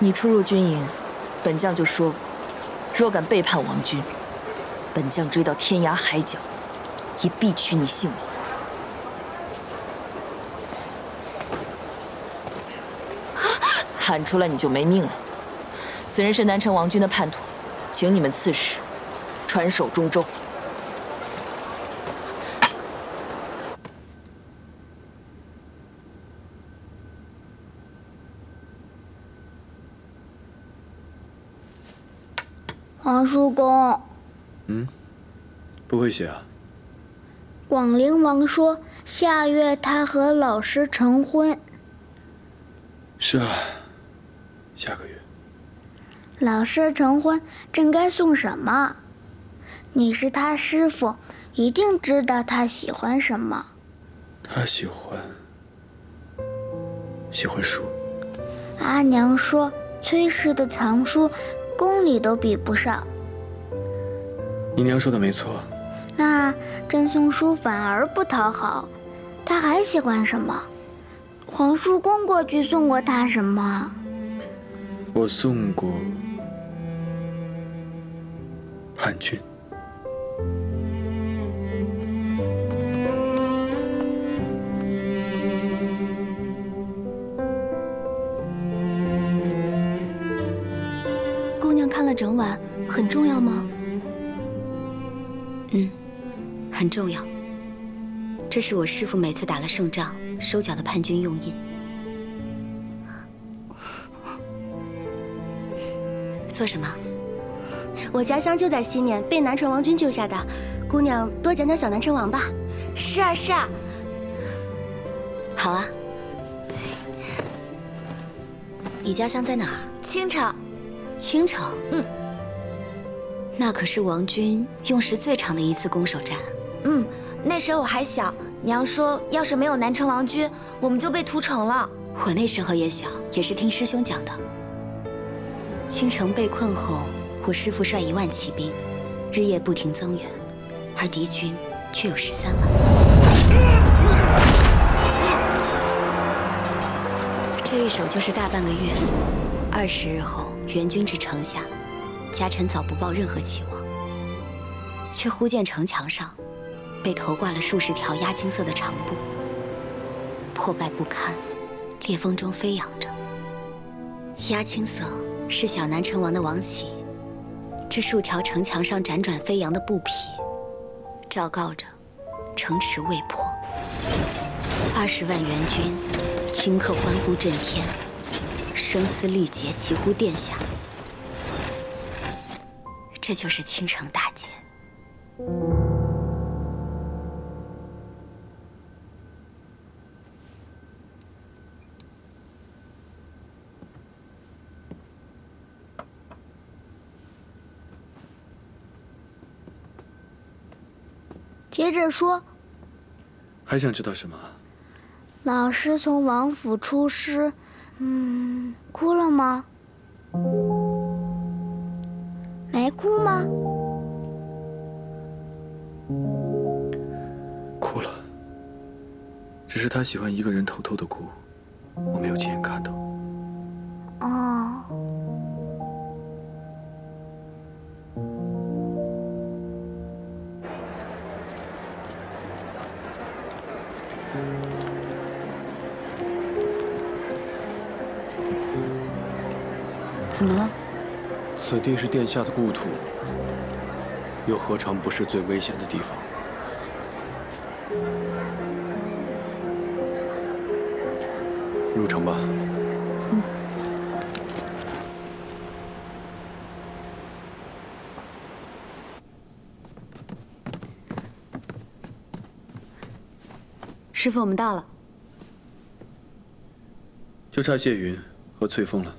你初入军营，本将就说过，若敢背叛王军，本将追到天涯海角，也必取你性命。喊出来你就没命了。此人是南城王军的叛徒，请你们刺史传首中州。 皇叔公，不会写啊？广陵王说下月他和老师成婚。是啊，下个月。老师成婚，朕该送什么？你是他师傅，一定知道他喜欢什么。他喜欢书。阿娘说，崔氏的藏书。 宫里都比不上。你娘说的没错。那朕送书反而不讨好，他还喜欢什么？皇叔公过去送过他什么？我送过叛军。姑娘看了整晚，很重要吗？很重要。这是我师父每次打了胜仗收缴的叛军用印。做什么？我家乡就在西面，被南城王军救下的。姑娘多讲讲小南城王吧。是啊，是啊。好啊。你家乡在哪儿？青城。 青城，那可是王军用时最长的一次攻守战。那时候我还小，娘说要是没有南城王军，我们就被屠城了。我那时候也小，也是听师兄讲的。青城被困后，我师父率1万骑兵，日夜不停增援，而敌军却有13万。这一守就是大半个月。 20日后，援军至城下，家臣早不抱任何期望，却忽见城墙上被头挂了数十条鸦青色的长布，破败不堪，裂缝中飞扬着。鸦青色是小南城王的王旗，这数条城墙上辗转飞扬的布匹，昭告着城池未破。20万援军，顷刻欢呼震天。 声嘶力竭，齐呼殿下。这就是青城大捷。接着说。还想知道什么？老师从王府出师。 哭了吗？没哭吗？哭了，只是他喜欢一个人偷偷的哭，我没有亲眼看到。哦。怎么了？此地是殿下的故土，又何尝不是最危险的地方？入城吧。师父，我们到了。就差谢云和翠凤了。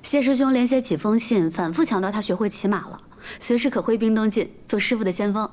谢师兄连写几封信，反复强调他学会骑马了，随时可挥兵登进，做师傅的先锋。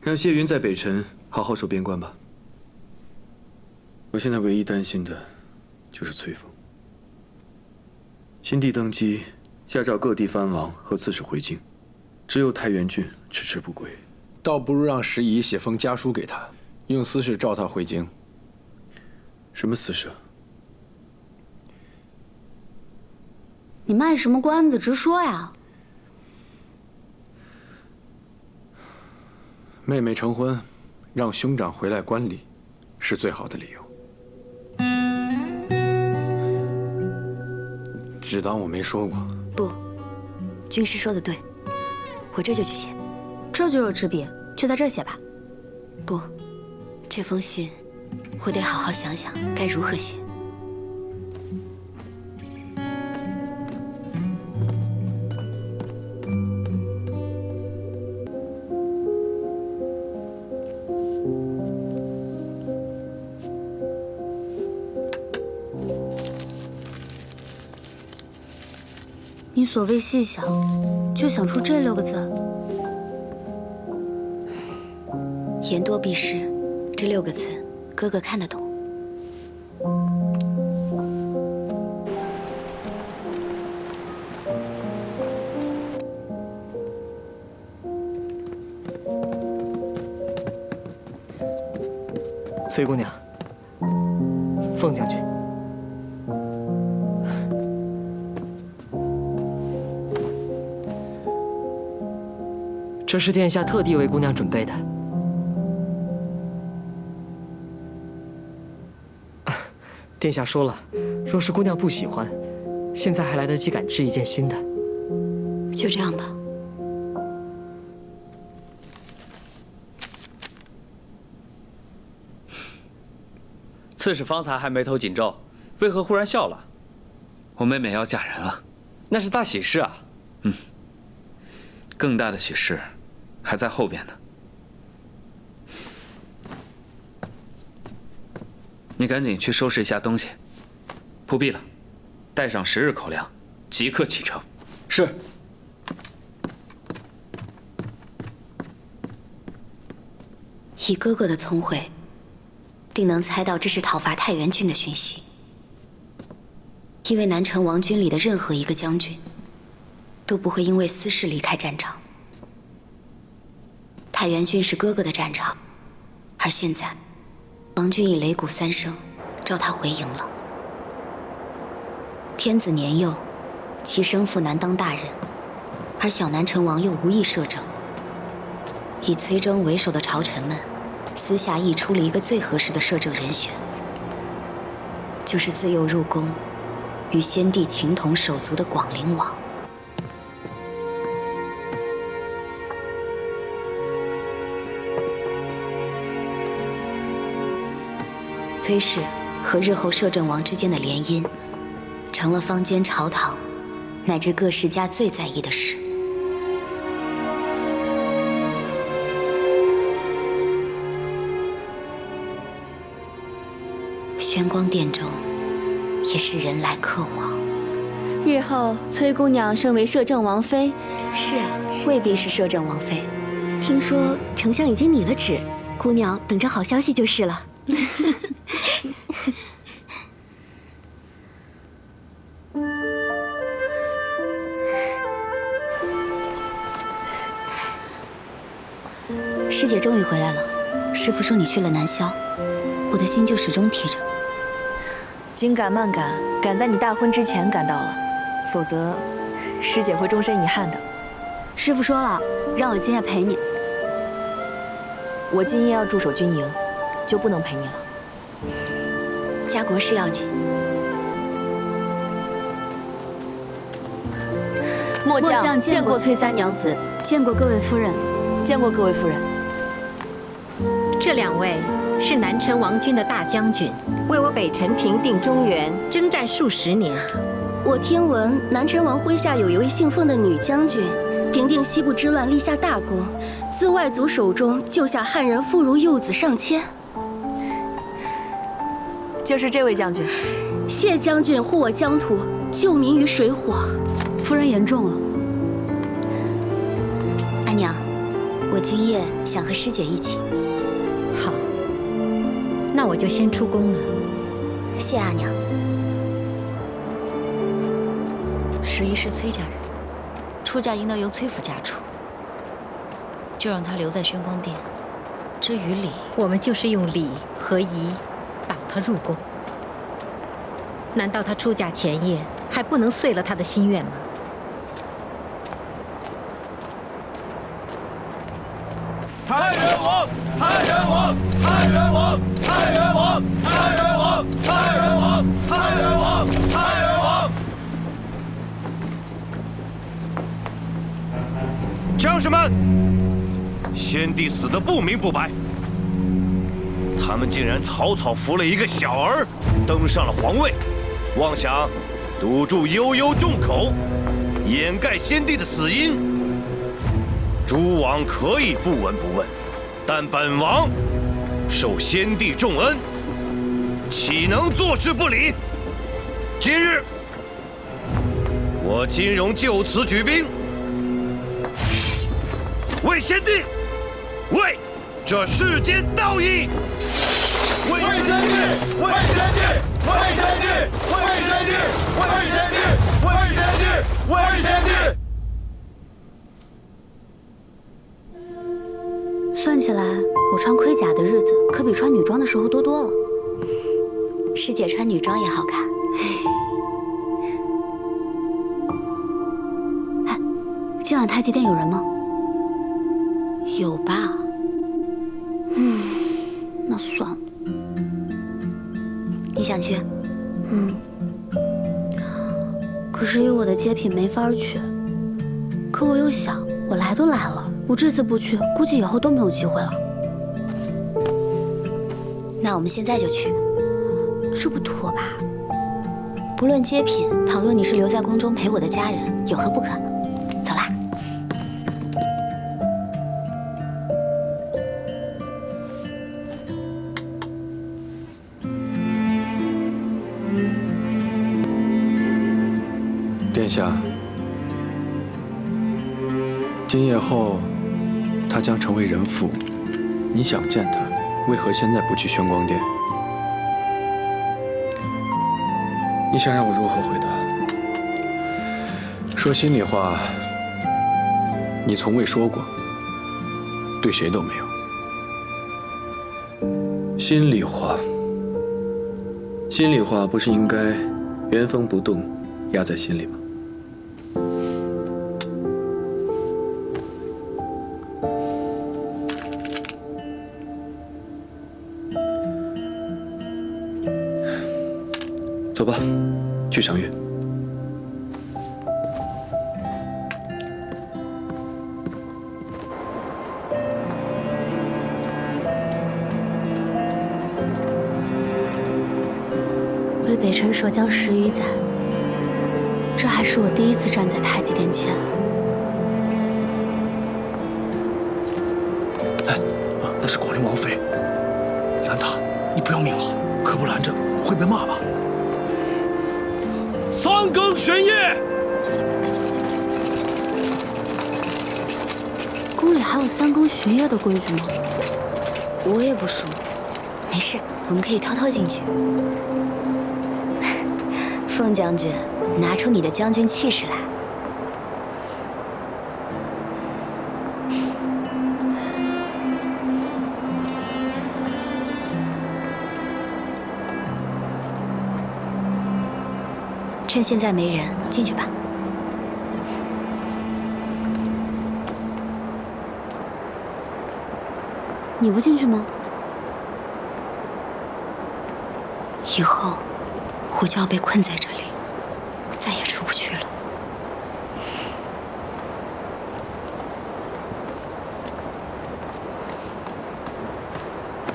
让谢云在北辰好好守边关吧。我现在唯一担心的，就是翠凤。新帝登基，下诏各地藩王和刺史回京，只有太原郡迟迟不归。倒不如让石仪写封家书给他，用私事召他回京。什么私事？你卖什么关子？直说呀！妹妹成婚，让兄长回来观礼，是最好的理由。只当我没说过。不，军师说的对，我这就去写。这就有纸笔，就在这儿写吧。不，这封信我得好好想想该如何写。你所谓细想，就想出这6个字。言多必失，这6个字，哥哥看得懂。崔姑娘，凤将军。这是殿下特地为姑娘准备的。殿下说了，若是姑娘不喜欢，现在还来得及赶制一件新的。就这样吧。刺史方才还眉头紧皱，为何忽然笑了？我妹妹要嫁人了，那是大喜事啊！更大的喜事还在后边呢。你赶紧去收拾一下东西，不必了，带上10日口粮，即刻启程。是。以哥哥的聪慧，定能猜到这是讨伐太原军的讯息。因为南城王军里的任何一个将军，都不会因为私事离开战场。太原军是哥哥的战场，而现在，王军以擂鼓3声召他回营了。天子年幼，其生父难当大任，而小南城王又无意摄政。以崔征为首的朝臣们，私下议出了一个最合适的摄政人选，就是自幼入宫，与先帝情同手足的广陵王。崔氏和日后摄政王之间的联姻，成了坊间朝堂乃至各世家最在意的事。宣光殿中，也是人来客往。日后崔姑娘升为摄政王妃，是啊，未必是摄政王妃。听说丞相已经拟了旨，姑娘等着好消息就是了。师姐终于回来了，师父说你去了南萧，我的心就始终提着。紧赶慢赶，赶在你大婚之前赶到了，否则师姐会终身遗憾的。师父说了，让我今夜陪你。我今夜要驻守军营，就不能陪你了。家国事要紧。末将见过崔三娘子，见过各位夫人，见过各位夫人。这2位是南城王军的大将军，为我北辰平定中原，征战数10年。我听闻南城王麾下有一位姓凤的女将军，平定西部之乱，立下大功，自外族手中救下汉人妇孺幼子上千。就是这位将军。谢将军护我疆土，救民于水火。夫人言重了。阿娘，我今夜想和师姐一起。好，那我就先出宫了。谢阿娘。11是崔家人，出嫁应当由崔府家出，就让他留在宣光殿。至于礼，我们就是用礼和仪绑他入宫。难道他出嫁前夜还不能遂了他的心愿吗？太原王，太原王，太原王，太原王，太原王，太原王，太原王，太原王！将士们，先帝死得不明不白，他们竟然草草扶了一个小儿登上了皇位，妄想堵住悠悠众口，掩盖先帝的死因。诸王可以不闻不问，但本王受先帝重恩，岂能坐视不理？今日我金荣就此举兵，为先帝，为这世间道义。为先帝，为先帝，为先帝，为先帝，为先帝，为先帝，为先帝。算起来，我穿盔甲的日子可比穿女装的时候多多了。师姐穿女装也好看。哎，今晚太极殿有人吗？有吧。那算了。你想去？可是以我的接品没法去。可我又想，我来都来了，我这次不去，估计以后都没有机会了。那我们现在就去。这不妥吧？不论接品，倘若你是留在宫中陪我的家人，有何不可？走啦。殿下，今夜后，他将成为人妇。你想见他，为何现在不去宣光殿？你想让我如何回答？说心里话，你从未说过，对谁都没有。心里话，心里话不是应该原封不动压在心里吗？走吧，去赏月。为北辰守将10余载，这还是我第一次站在太极殿前。哎，那是广陵王妃，拦她，你不要命了？可不拦着会被骂吧？3更玄夜，宫里还有3更巡夜的规矩吗？我也不熟，没事，我们可以偷偷进去。凤将军，拿出你的将军气势来。趁现在没人，进去吧。你不进去吗？以后我就要被困在这里，再也出不去了。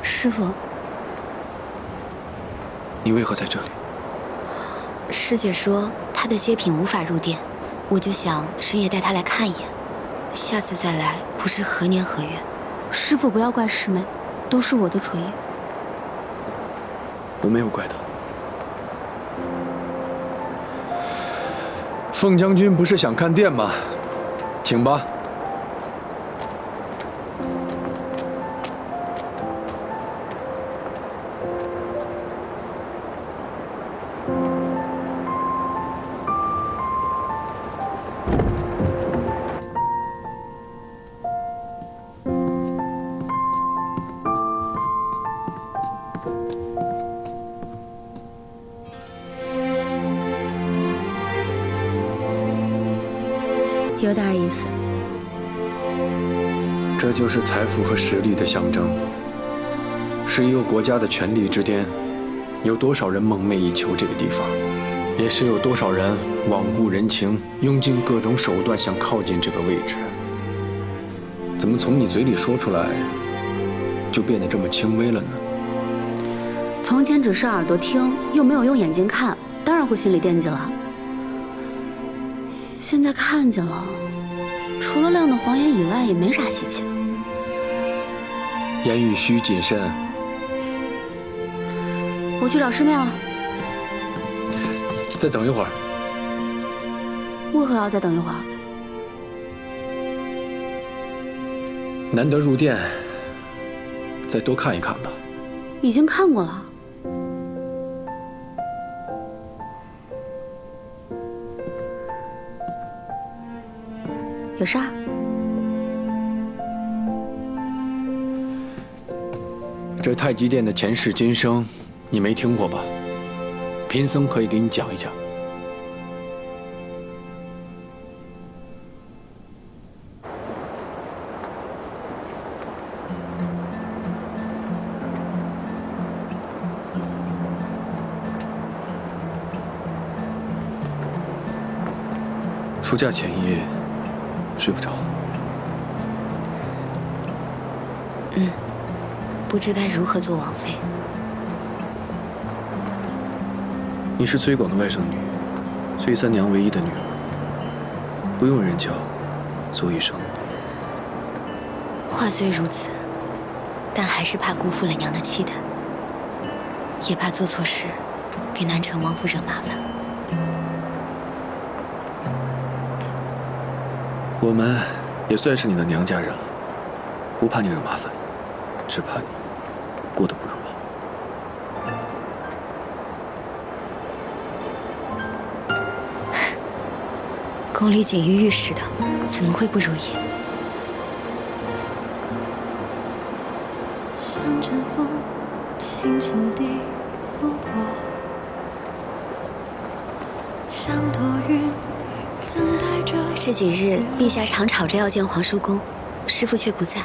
师父，你为何在这里？师姐说她的接品无法入殿，我就想深夜带她来看一眼，下次再来不知何年何月。师父不要怪师妹，都是我的主意。我没有怪他。凤将军不是想看殿吗？请吧。有点意思。这就是财富和实力的象征，是一个国家的权力之巅。有多少人梦寐以求这个地方，也是有多少人罔顾人情，用尽各种手段想靠近这个位置。怎么从你嘴里说出来，就变得这么轻微了呢？从前只是耳朵听，又没有用眼睛看，当然会心里惦记了。现在看见了，除了亮的谎言以外，也没啥稀奇的。言语需谨慎。我去找师妹了。再等一会儿。为何要再等一会儿？难得入殿，再多看一看吧。已经看过了。有事儿？这太极殿的前世今生，你没听过吧？贫僧可以给你讲一讲。出嫁前一夜睡不着。不知该如何做王妃。你是崔广的外甥女，崔三娘唯一的女儿，不用人教，足以生。话虽如此，但还是怕辜负了娘的期待，也怕做错事，给南城王府惹麻烦。我们也算是你的娘家人了，不怕你惹麻烦，只怕你过得不如意。宫里锦衣玉食的，怎么会不如意？像阵风，轻轻地拂过，像朵云，等待着。这几日，陛下常吵着要见皇叔公，师父却不在，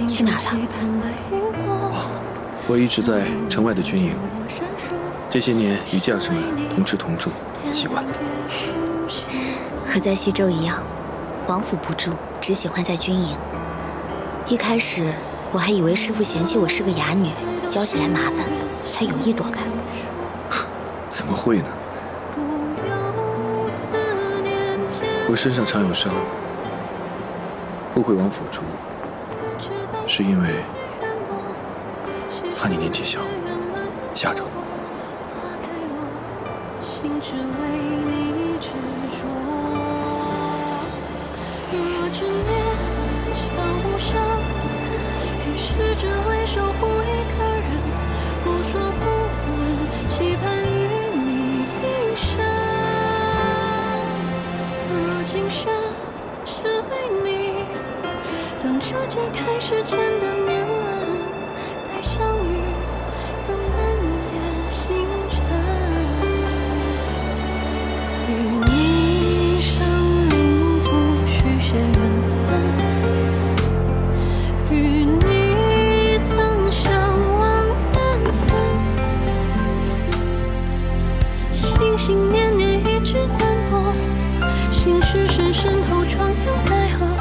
去哪儿了？我一直在城外的军营，这些年与将士们同吃同住，习惯了。和在西周一样，王府不住，只喜欢在军营。一开始我还以为师父嫌弃我是个哑女，教起来麻烦，才有意躲开。怎么会呢？我身上常有伤，不回王府住，是因为怕你年纪小，吓着了。若执念像无声，于是只为守护一个人，不说不问，期盼与你一生。若今生只为你，等着解开世间的年轮，再相遇，让难言星辰。与你生灵付续些缘分，与你曾相忘缘分，心心念念一直斑驳，心事深深透窗又奈何。